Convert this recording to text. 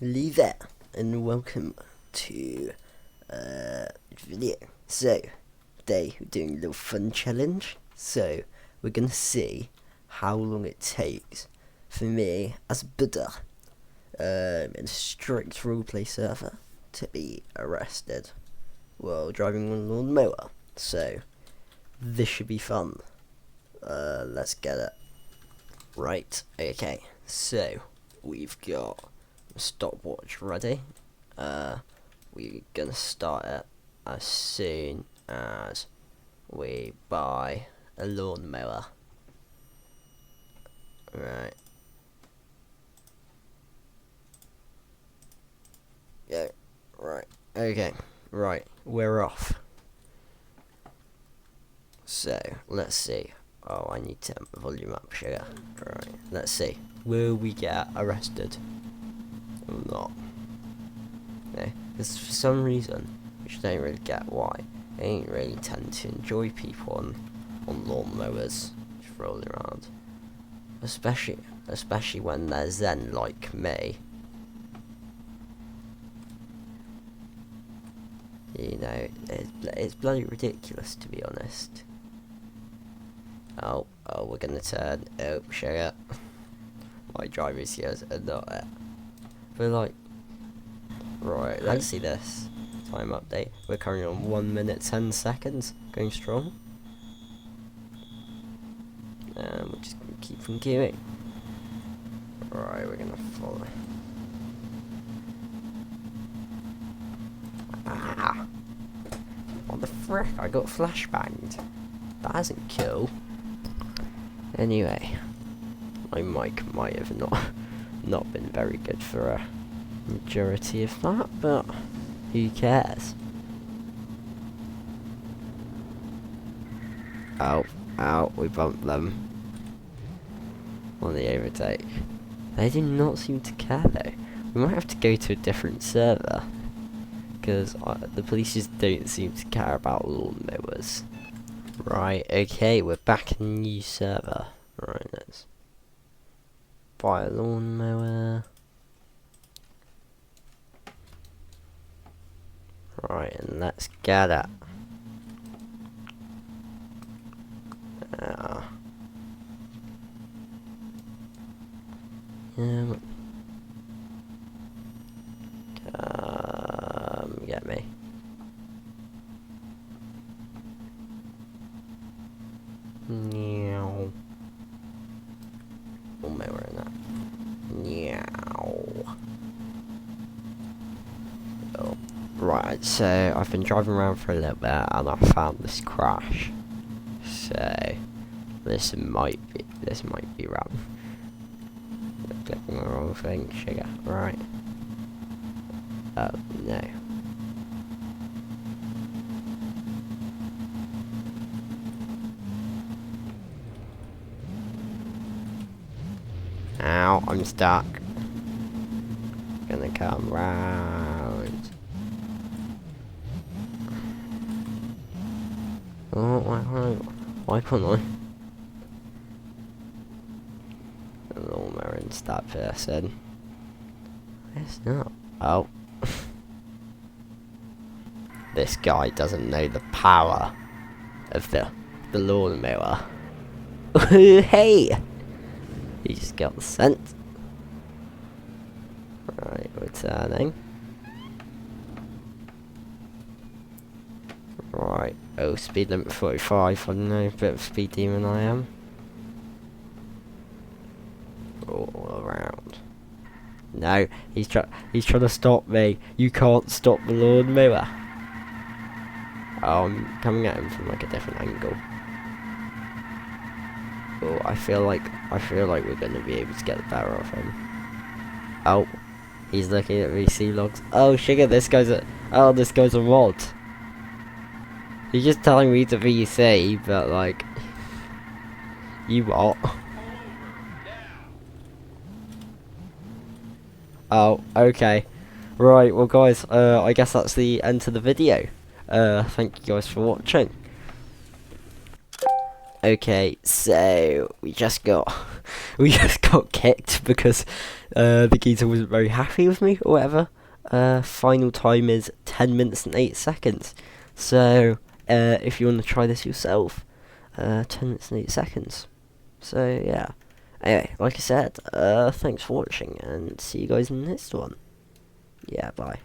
Leave it and welcome to video. So today we're doing a little fun challenge. So we're gonna see how long it takes for me as a bidder in a strict roleplay server to be arrested while driving on a lawn mower. So this should be fun. Let's get it. Right, okay, so we've got a stopwatch ready. We're gonna start it as soon as we buy a lawn mower. Right. Yeah, right. Okay, right, we're off. So, let's see. Oh, I need to volume up, sugar. Right, let's see. Will we get arrested or not? No, because for some reason, which I don't really get why, I don't really tend to enjoy people on lawn mowers just rolling around. Especially when they're zen like me. You know, it's bloody ridiculous, to be honest. Oh, we're gonna turn. Oh, sugar. My driver's skills are not it. But like, right, let's see this. Time update. We're currently on 1 minute 10 seconds. Going strong. And we're just gonna keep on queuing. Right, we're gonna follow. Ah! What the frick? I got flashbanged. That isn't cool. Anyway, my mic might have not been very good for a majority of that, but who cares? Ow, we bumped them on the overtake. They do not seem to care though. We might have to go to a different server, because the police just don't seem to care about lawn mowers. Right, okay, we're back in a new server. Right, let's buy a lawn mower. Right, and let's get it. Get me. Meow. Lawn mower in that. Meow. Oh. Right, so I've been driving around for a little bit and I found this crash. So this might be wrong. Clicking the wrong thing, sugar. Right. Oh no. Ow, I'm stuck. Gonna come round. Oh, why can't I? The lawn mower and that person. It's not. Oh. This guy doesn't know the power of the lawn mower. Hey! He just got sent. Right, we're turning. Right, oh, speed limit 45. I don't know, a bit of speed demon I am. All around. No, he's trying to stop me. You can't stop the lawn mower. Oh, I'm coming at him from like a different angle. Oh, I feel like we're gonna be able to get the better of him. Oh, he's looking at VC logs. Oh, sugar, this guy's a mod. He's just telling me to VC, but like, you what? Oh, okay. Right, well guys, I guess that's the end of the video. Thank you guys for watching. Okay, so we just got we just got kicked because the geezer wasn't very happy with me or whatever. Final time is 10 minutes and 8 seconds. So if you want to try this yourself, 10 minutes and 8 seconds. So yeah. Anyway, like I said, thanks for watching and see you guys in the next one. Yeah, bye.